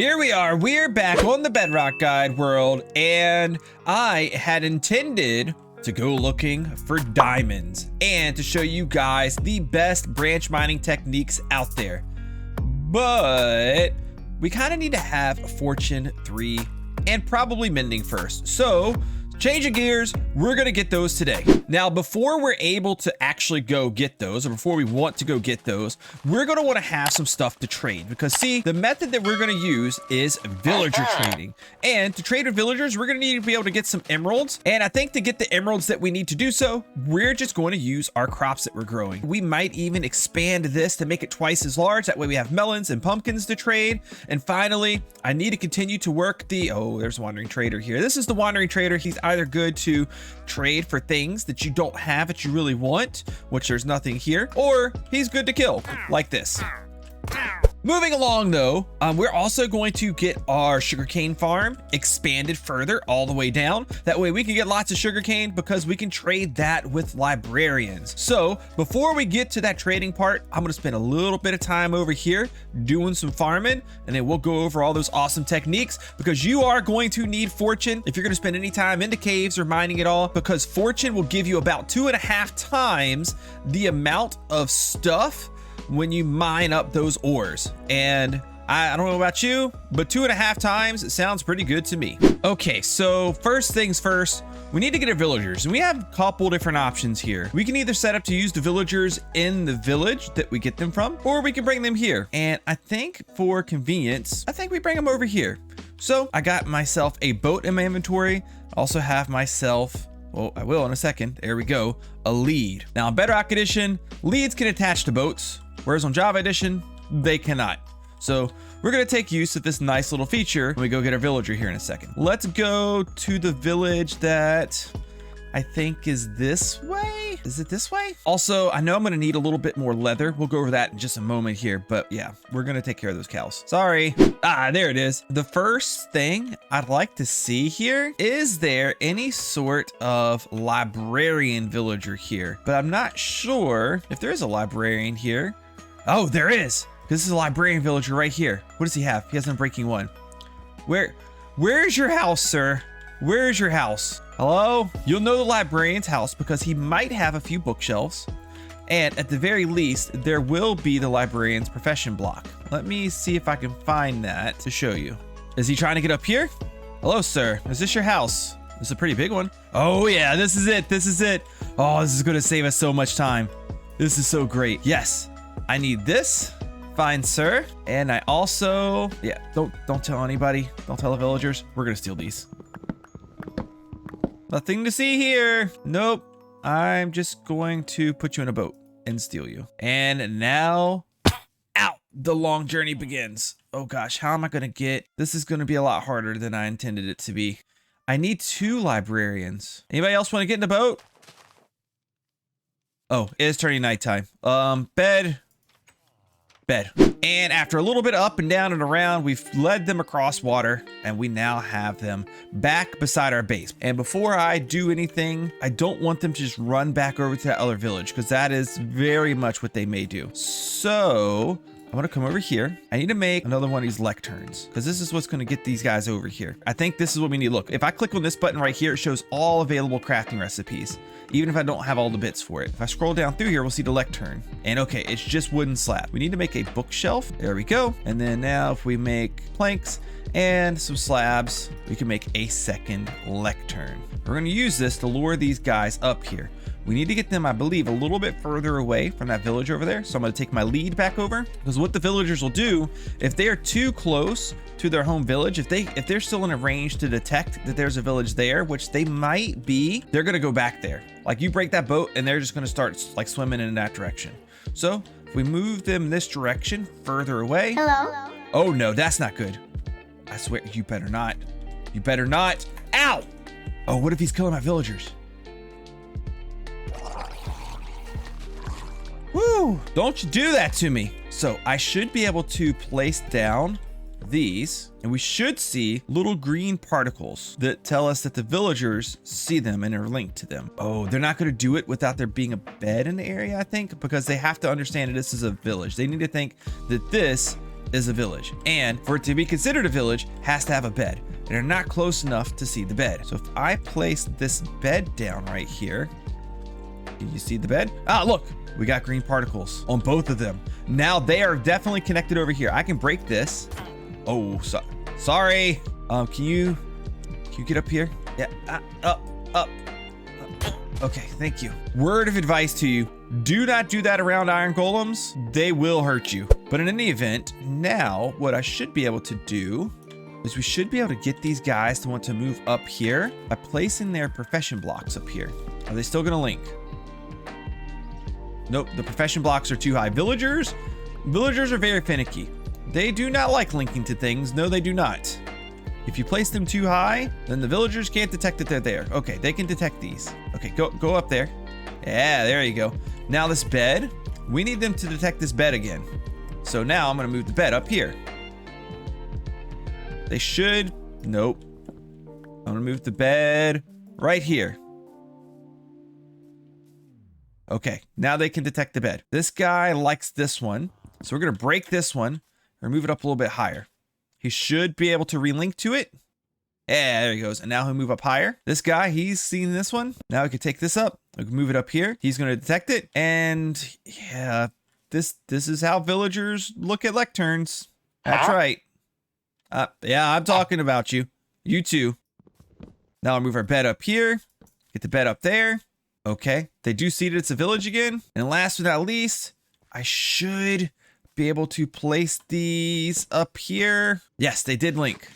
Here we are, we're back on the Bedrock Guide world, and I had intended to go looking for diamonds and to show you guys the best branch mining techniques out there. But we kind of need to have Fortune 3 and probably Mending first. So changing gears, we're gonna get those today. Now, before we're able to actually go get those, or before we want to go get those, we're gonna wanna have some stuff to trade. Because see, the method that we're gonna use is villager trading. And to trade with villagers, we're gonna need to be able to get some emeralds. And I think to get the emeralds that we need to do so, we're just going to use our crops that we're growing. We might even expand this to make it twice as large. That way we have melons and pumpkins to trade. And finally, I need to continue to work the, oh, there's a wandering trader here. This is the wandering trader. He's either good to trade for things that you don't have that you really want, which there's nothing here, or he's good to kill, like this. Moving along though, we're also going to get our sugarcane farm expanded further all the way down. That way we can get lots of sugarcane because we can trade that with librarians. So before we get to that trading part, I'm gonna spend a little bit of time over here doing some farming, and then we'll go over all those awesome techniques because you are going to need fortune if you're gonna spend any time in the caves or mining at all, because fortune will give you about 2.5 times the amount of stuff when you mine up those ores. And I don't know about you, but 2.5 times, it sounds pretty good to me. Okay, so first things first, we need to get our villagers, and we have a couple different options here. We can either set up to use the villagers in the village that we get them from, or we can bring them here. And I think for convenience, I think we bring them over here. So I got myself a boat in my inventory. I also have myself, well, I will in a second, there we go, a lead. Now in Bedrock Edition, leads can attach to boats, whereas on Java Edition, they cannot. So we're gonna take use of this nice little feature when we go get our villager here in a second. Let's go to the village that I think is this way. Is it this way? Also, I know I'm gonna need a little bit more leather. We'll go over that in just a moment here, but yeah, we're gonna take care of those cows. Sorry. Ah, there it is. The first thing I'd like to see here, is there any sort of librarian villager here? But I'm not sure if there is a librarian here. Oh, there is. This is a librarian villager right here. What does he have? He has an Unbreaking 1. Where's your house, sir? Where's your house? Hello? You'll know the librarian's house because he might have a few bookshelves. And at the very least, there will be the librarian's profession block. Let me see if I can find that to show you. Is he trying to get up here? Hello, sir. Is this your house? This is a pretty big one. Oh yeah, this is it. This is it. Oh, this is gonna save us so much time. This is so great. Yes, I need this. Fine, sir. And I also, yeah, don't tell anybody. Don't tell the villagers. We're gonna steal these. Nothing to see here. Nope. I'm just going to put you in a boat and steal you. And now, ow, the long journey begins. Oh gosh, how am I gonna get, this is gonna be a lot harder than I intended it to be. I need 2 librarians. Anybody else want to get in the boat? Oh, it is turning nighttime. Bed. And after a little bit of up and down and around, we've led them across water, and we now have them back beside our base. And before I do anything, I don't want them to just run back over to that other village, because that is very much what they may do. So I'm gonna come over here. I need to make another one of these lecterns, because this is what's gonna get these guys over here. I think this is what we need. Look, if I click on this button right here, it shows all available crafting recipes, even if I don't have all the bits for it. If I scroll down through here, we'll see the lectern. And okay, it's just wooden slab. We need to make a bookshelf. There we go. And then now if we make planks and some slabs, we can make a second lectern. We're gonna use this to lure these guys up here. We need to get them, I believe, a little bit further away from that village over there. So I'm gonna take my lead back over, because what the villagers will do, if they are too close to their home village, if they're still in a range to detect that there's a village there, which they might be, they're gonna go back there. Like you break that boat and they're just gonna start like swimming in that direction. So if we move them this direction further away. Hello? Oh no, that's not good. I swear, you better not. You better not. Ow! Oh, what if he's killing my villagers? Woo! Don't you do that to me. So I should be able to place down these, and we should see little green particles that tell us that the villagers see them and are linked to them. Oh, they're not going to do it without there being a bed in the area, I think, because they have to understand that this is a village. They need to think that this is a village. And for it to be considered a village, has to have a bed. And they're not close enough to see the bed. So if I place this bed down right here, can you see the bed? Ah, look, we got green particles on both of them. Now they are definitely connected over here. I can break this. Oh, sorry. Can you get up here? Yeah, up. Okay, thank you. Word of advice to you. Do not do that around iron golems. They will hurt you. But in any event, now what I should be able to do is we should be able to get these guys to want to move up here by placing their profession blocks up here. Are they still gonna link? Nope, the profession blocks are too high. Villagers are very finicky. They do not like linking to things. No, they do not. If you place them too high, then the villagers can't detect that they're there. Okay, they can detect these. Okay, go up there. Yeah, there you go. Now this bed, we need them to detect this bed again. So now I'm gonna move the bed up here. They should, nope. I'm gonna move the bed right here. Okay, now they can detect the bed. This guy likes this one. So we're gonna break this one and move it up a little bit higher. He should be able to relink to it. Yeah, there he goes. And now he'll move up higher. This guy, he's seen this one. Now we can take this up. We can move it up here. He's going to detect it. And yeah, this is how villagers look at lecterns. That's right. Yeah, I'm talking about you. You too. Now I'll move our bed up here. Get the bed up there. Okay. They do see that it's a village again. And last but not least, I should be able to place these up here. Yes, they did link.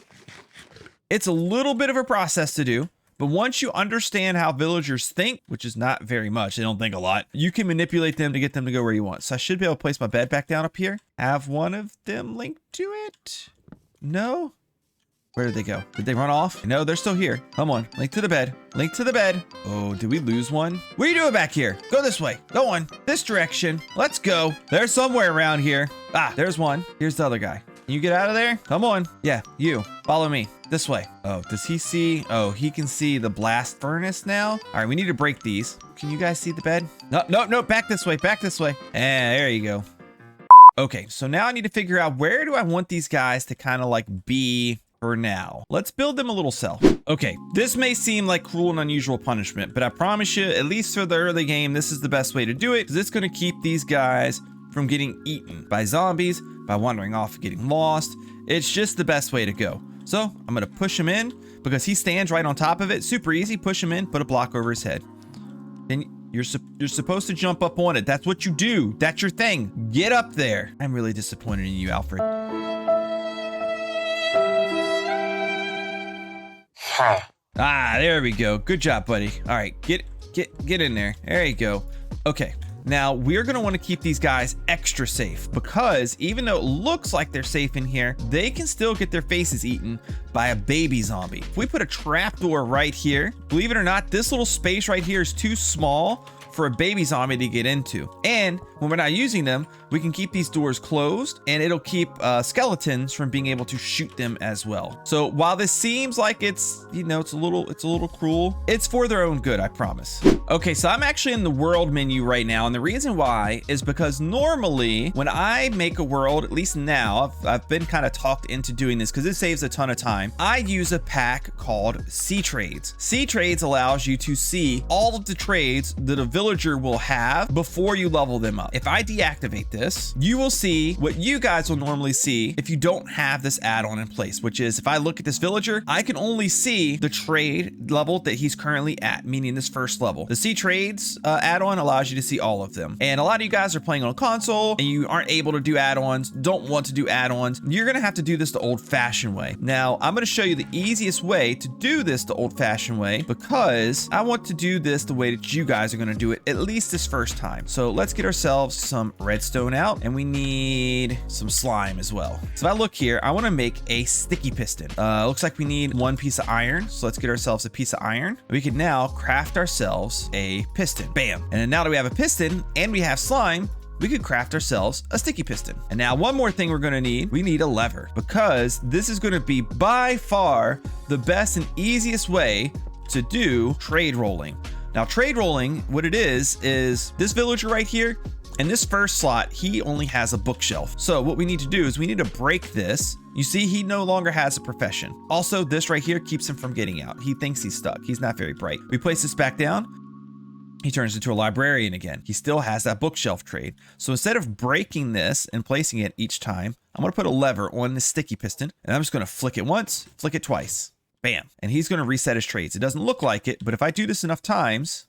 It's a little bit of a process to do, but once you understand how villagers think, which is not very much, they don't think a lot, you can manipulate them to get them to go where you want. So I should be able to place my bed back down up here. Have one of them linked to it? No? Where did they go? Did they run off? No, they're still here. Come on, link to the bed. Link to the bed. Oh, did we lose one? What are you doing back here? Go this way. Go on. This direction. Let's go. They're somewhere around here. Ah, there's one. Here's the other guy. Can you get out of there? Come on. Yeah, you. Follow me. This way. Oh, does he see? Oh, he can see the blast furnace now. All right, we need to break these. Can you guys see the bed? No. Back this way. Back this way. And there you go. Okay, so now I need to figure out where do I want these guys to kind of like be for now. Let's build them a little cell. Okay, this may seem like cruel and unusual punishment, but I promise you, at least for the early game, this is the best way to do it, because it's going to keep these guys from getting eaten by zombies, by wandering off and getting lost. It's just the best way to go. So I'm going to push him in because he stands right on top of it. Super easy. Push him in, put a block over his head. And you're supposed to jump up on it. That's what you do. That's your thing. Get up there. I'm really disappointed in you, Alfred. Ah, there we go. Good job, buddy. All right, get in there. There you go. Okay. Now, we're going to want to keep these guys extra safe because even though it looks like they're safe in here, they can still get their faces eaten by a baby zombie. If we put a trapdoor right here, believe it or not, this little space right here is too small for a baby zombie to get into. And when we're not using them, we can keep these doors closed and it'll keep skeletons from being able to shoot them as well. So while this seems like it's, you know, it's a little cruel, it's for their own good, I promise. Okay, so I'm actually in the world menu right now. And the reason why is because normally when I make a world, at least now, I've been kind of talked into doing this because it saves a ton of time. I use a pack called Sea Trades. Sea Trades allows you to see all of the trades that a villager will have before you level them up. If I deactivate this, you will see what you guys will normally see if you don't have this add-on in place, which is if I look at this villager, I can only see the trade level that he's currently at, meaning this first level. The Sea Trades add-on allows you to see all of them. And a lot of you guys are playing on a console and you aren't able to do add-ons, don't want to do add-ons. You're gonna have to do this the old-fashioned way. Now, I'm gonna show you the easiest way to do this the old-fashioned way because I want to do this the way that you guys are gonna do it at least this first time. So let's get ourselves some redstone out and we need some slime as well. So if I look here, I want to make a sticky piston. Looks like we need one piece of iron. So let's get ourselves a piece of iron. We can now craft ourselves a piston. Bam. And then now that we have a piston and we have slime, we could craft ourselves a sticky piston. And now one more thing we're gonna need, we need a lever because this is gonna be by far the best and easiest way to do trade rolling. Now trade rolling, what it is this villager right here In this first slot, he only has a bookshelf. So what we need to do is we need to break this. You see, he no longer has a profession. Also, this right here keeps him from getting out. He thinks he's stuck. He's not very bright. We place this back down. He turns into a librarian again. He still has that bookshelf trade. So instead of breaking this and placing it each time, I'm gonna put a lever on the sticky piston and I'm just gonna flick it once, flick it twice. Bam. And he's gonna reset his trades. It doesn't look like it, but if I do this enough times,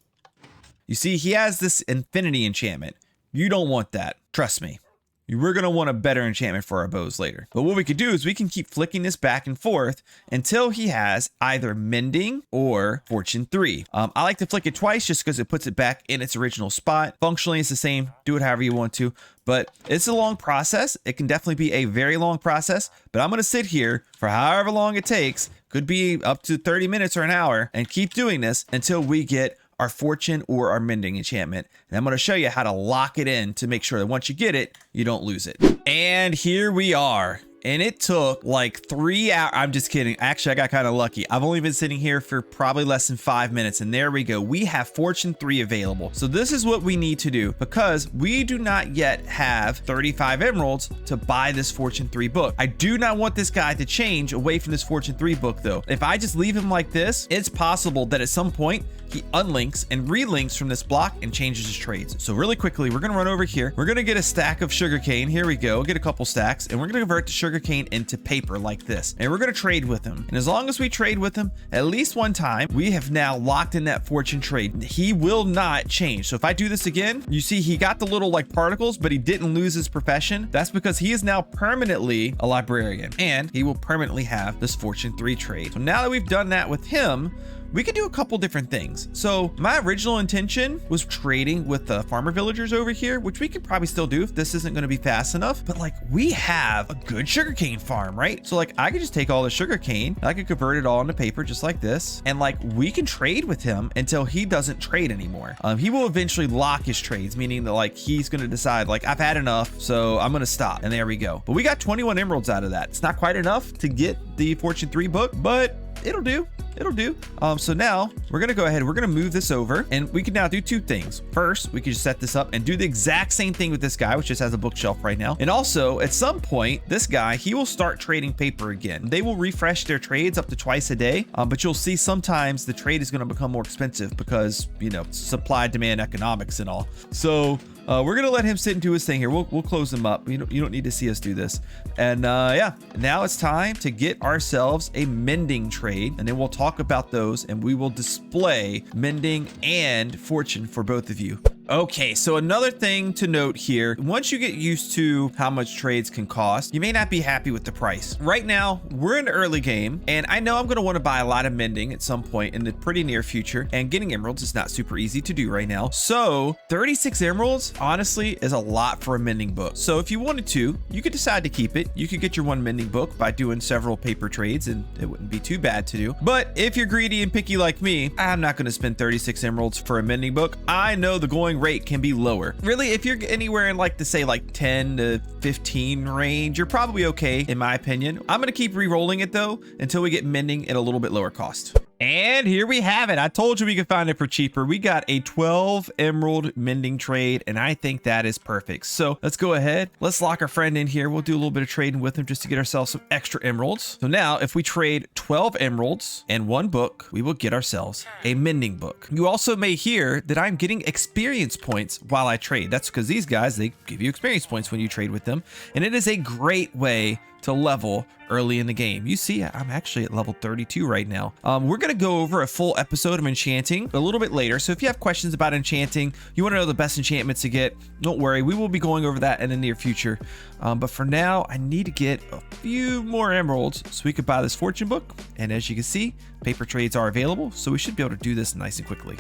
you see he has this infinity enchantment. You don't want that. Trust me. We're going to want a better enchantment for our bows later. But what we could do is we can keep flicking this back and forth until he has either mending or fortune 3. I like to flick it twice just because it puts it back in its original spot. Functionally, it's the same. Do it however you want to. But it's a long process. It can definitely be a very long process. But I'm going to sit here for however long it takes. Could be up to 30 minutes or an hour. And keep doing this until we get our fortune or our mending enchantment. And I'm going to show you how to lock it in to make sure that once you get it, you don't lose it. And here we are. And it took like 3 hours. I'm just kidding. Actually, I got kind of lucky. I've only been sitting here for probably less than 5 minutes. And there we go. We have fortune 3 available. So this is what we need to do because we do not yet have 35 emeralds to buy this fortune 3 book. I do not want this guy to change away from this fortune 3 book though. If I just leave him like this, it's possible that at some point he unlinks and relinks from this block and changes his trades. So really quickly, we're going to run over here. We're going to get a stack of sugarcane. Here we go. Get a couple stacks and we're going to convert the sugarcane into paper like this. And we're going to trade with him. And as long as we trade with him at least one time, we have now locked in that fortune trade. He will not change. So if I do this again, you see he got the little like particles, but he didn't lose his profession. That's because he is now permanently a librarian and he will permanently have this fortune 3 trade. So now that we've done that with him, we could do a couple different things. So my original intention was trading with the farmer villagers over here, which we could probably still do if this isn't going to be fast enough. But like we have a good sugarcane farm, right? So like I could just take all the sugarcane, I could convert it all into paper just like this. And like we can trade with him until he doesn't trade anymore. He will eventually lock his trades, meaning that like he's going to decide like I've had enough, so I'm going to stop. And there we go. But we got 21 emeralds out of that. It's not quite enough to get the fortune 3 book, but it'll do. It'll do. So now we're going to go ahead. We're going to move this over and we can now do 2 things. First, we can just set this up and do the exact same thing with this guy, which just has a bookshelf right now. And also at some point, this guy, he will start trading paper again. They will refresh their trades up to twice a day. But you'll see sometimes the trade is going to become more expensive because, you know, supply demand economics and all. So we're gonna let him sit and do his thing here. We'll close him up. You don't need to see us do this. And yeah, now it's time to get ourselves a mending trade, and then we'll talk about those, and we will display mending and fortune for both of you. Okay, so another thing to note here, once you get used to how much trades can cost, you may not be happy with the price. Right now, we're in the early game, and I know I'm going to want to buy a lot of mending at some point in the pretty near future, and getting emeralds is not super easy to do right now. So 36 emeralds, honestly, is a lot for a mending book. So if you wanted to, you could decide to keep it. You could get your one mending book by doing several paper trades, and it wouldn't be too bad to do. But if you're greedy and picky like me, I'm not going to spend 36 emeralds for a mending book. I know the going rate can be lower. Really, if you're anywhere in like to say like 10 to 15 range, you're probably okay in my opinion. I'm going to keep re-rolling it though until we get mending at a little bit lower cost. And here we have it. I told you we could find it for cheaper. We got a 12 emerald mending trade, and I think that is perfect. So let's go ahead. Let's lock our friend in here. We'll do a little bit of trading with him just to get ourselves some extra emeralds. So now if we trade 12 emeralds and 1 book, we will get ourselves a mending book. You also may hear that I'm getting experience points while I trade. That's because these guys, they give you experience points when you trade with them. And it is a great way to level early in the game. You see, I'm actually at level 32 right now. We're going to go over a full episode of enchanting a little bit later. So if you have questions about enchanting, you want to know the best enchantments to get, don't worry. We will be going over that in the near future. But for now, I need to get a few more emeralds so we could buy this fortune book. And as you can see, paper trades are available. So we should be able to do this nice and quickly.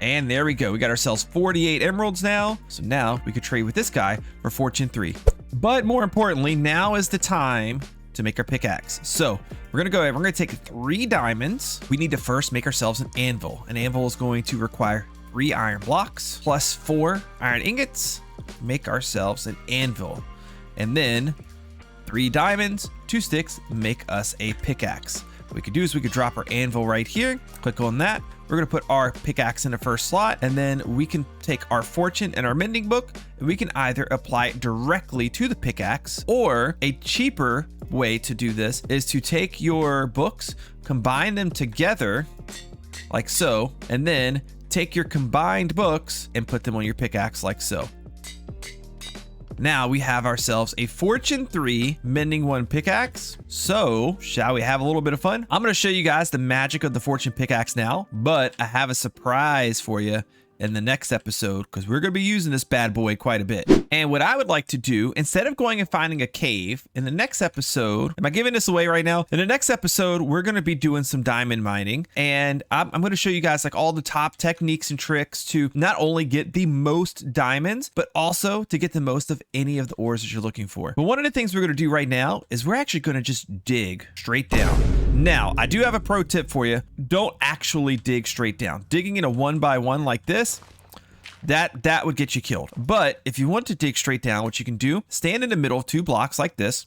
And there we go. We got ourselves 48 emeralds now. So now we could trade with this guy for fortune 3. But more importantly, now is the time to make our pickaxe. So we're going to go ahead. We're going to take 3 diamonds. We need to first make ourselves an anvil. An anvil is going to require 3 iron blocks plus 4 iron ingots. Make ourselves an anvil. And then 3 diamonds, 2 sticks, make us a pickaxe. what we could do is we could drop our anvil right here, click on that. We're gonna put our pickaxe in the first slot, and then we can take our fortune and our mending book, and we can either apply it directly to the pickaxe, or a cheaper way to do this is to take your books, combine them together like so, and then take your combined books and put them on your pickaxe like so. Now we have ourselves a Fortune 3 Mending 1 pickaxe. So, shall we have a little bit of fun? I'm going to show you guys the magic of the Fortune pickaxe now, but I have a surprise for you in the next episode because we're going to be using this bad boy quite a bit. And what I would like to do, instead of going and finding a cave, in the next episode, am I giving this away right now? In the next episode, we're going to be doing some diamond mining, and I'm going to show you guys like all the top techniques and tricks to not only get the most diamonds, but also to get the most of any of the ores that you're looking for. But one of the things we're going to do right now is we're actually going to just dig straight down. Now, I do have a pro tip for you. Don't actually dig straight down. Digging in a 1x1 like this, that would get you killed. But if you want to dig straight down, what you can do, stand in the middle of 2 blocks like this,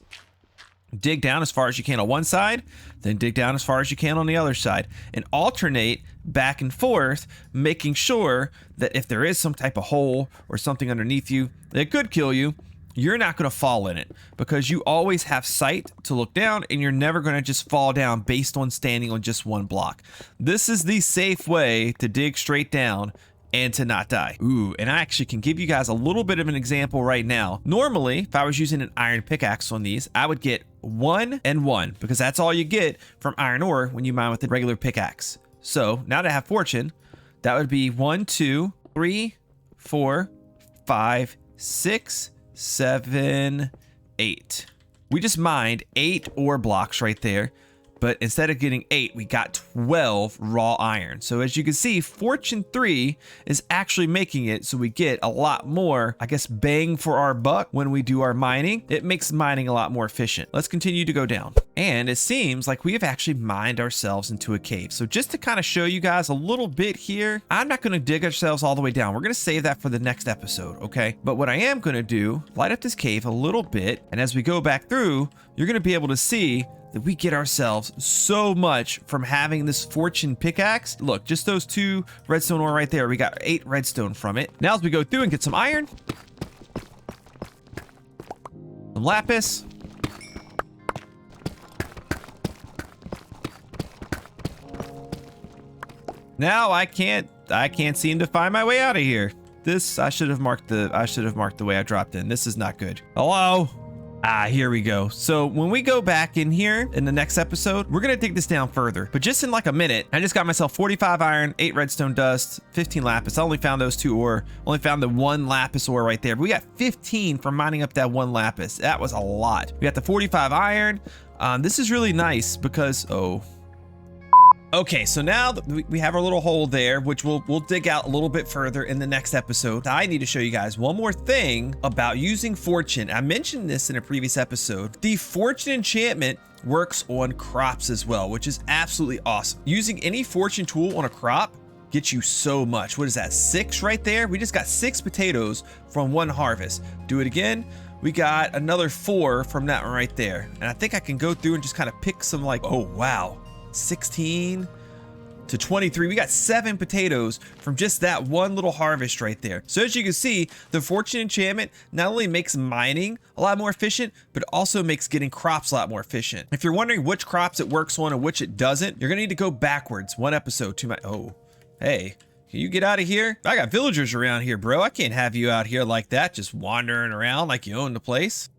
dig down as far as you can on one side, then dig down as far as you can on the other side, and alternate back and forth, making sure that if there is some type of hole or something underneath you that could kill you, you're not going to fall in it, because you always have sight to look down, and you're never going to just fall down based on standing on just one block. This is the safe way to dig straight down and to not die. Ooh, and I actually can give you guys a little bit of an example right now. Normally, if I was using an iron pickaxe on these, I would get 1 and 1, because that's all you get from iron ore when you mine with a regular pickaxe. So now that I have fortune, that would be 1, 2, 3, 4, 5, 6, 7, 8. We just mined 8 ore blocks right there, but instead of getting 8, we got 12 raw iron. So as you can see, Fortune 3 is actually making it so we get a lot more, I guess, bang for our buck when we do our mining. It makes mining a lot more efficient. Let's continue to go down. And it seems like we have actually mined ourselves into a cave. So just to kind of show you guys a little bit here, I'm not going to dig ourselves all the way down. We're going to save that for the next episode, okay? But what I am going to do, light up this cave a little bit, and as we go back through, you're going to be able to see that we get ourselves so much from having this fortune pickaxe. Look, just those 2 redstone ore right there. We got 8 redstone from it. Now as we go through and get some iron, some lapis, now I can't seem to find my way out of here. This, I should have marked the way I dropped in. This is not good. Hello? Ah, here we go. So when we go back in here in the next episode, we're going to dig this down further. But just in like a minute, I just got myself 45 iron, 8 redstone dust, 15 lapis. I only found those 2 ore. Only found the 1 lapis ore right there. But we got 15 from mining up that 1 lapis. That was a lot. We got the 45 iron. This is really nice because, okay, so now we have our little hole there, which we'll dig out a little bit further in the next episode. I need to show you guys one more thing about using fortune. I mentioned this in a previous episode. The fortune enchantment works on crops as well, which is absolutely awesome. Using any fortune tool on a crop gets you so much. What is that, 6 right there? We just got 6 potatoes from 1 harvest. Do it again. We got another 4 from that one right there. And I think I can go through and just kind of pick some like, oh wow, 16 to 23. We got 7 potatoes from just that one little harvest right there. So as you can see, the fortune enchantment not only makes mining a lot more efficient, but also makes getting crops a lot more efficient. If you're wondering which crops it works on and which it doesn't, you're gonna need to go backwards 1 episode to my, oh, hey, can you get out of here? I got villagers around here, bro. I can't have you out here like that, just wandering around like you own the place.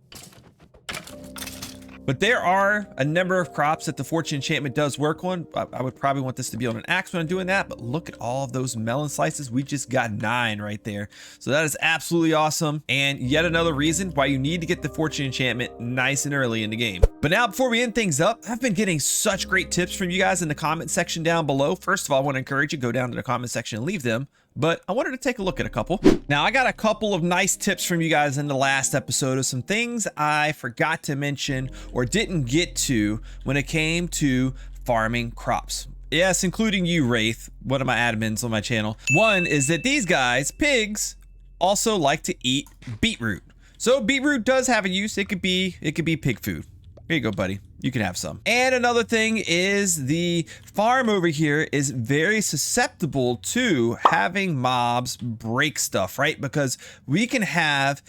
But there are a number of crops that the fortune enchantment does work on. I would probably want this to be on an axe when I'm doing that, but look at all of those melon slices. We just got 9 right there. So that is absolutely awesome. And yet another reason why you need to get the fortune enchantment nice and early in the game. But now before we end things up, I've been getting such great tips from you guys in the comment section down below. First of all, I want to encourage you, go down to the comment section and leave them. But I wanted to take a look at a couple. Now, I got a couple of nice tips from you guys in the last episode of some things I forgot to mention or didn't get to when it came to farming crops. Yes, including you, Wraith, one of my admins on my channel. One is that these guys, pigs, also like to eat beetroot. So beetroot does have a use. It could be pig food. Here you go, buddy. You can have some. And another thing is the farm over here is very susceptible to having mobs break stuff, right? Because we can have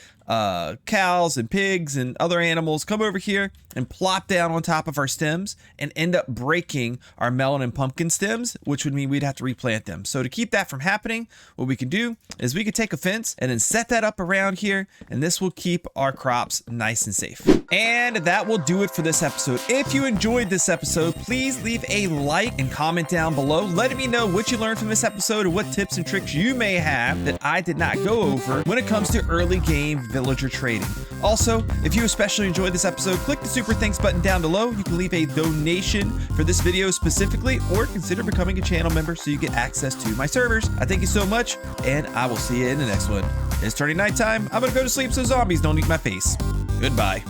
cows and pigs and other animals come over here and plop down on top of our stems and end up breaking our melon and pumpkin stems, which would mean we'd have to replant them. So to keep that from happening, what we can do is we could take a fence and then set that up around here, and this will keep our crops nice and safe. And that will do it for this episode. If you enjoyed this episode, please leave a like and comment down below, letting me know what you learned from this episode and what tips and tricks you may have that I did not go over when it comes to early game villager trading. Also, if you especially enjoyed this episode, click the super thanks button down below. You can leave a donation for this video specifically, or consider becoming a channel member so you get access to my servers. I thank you so much, and I will see you in the next one. It's turning nighttime. I'm gonna go to sleep so zombies don't eat my face. Goodbye.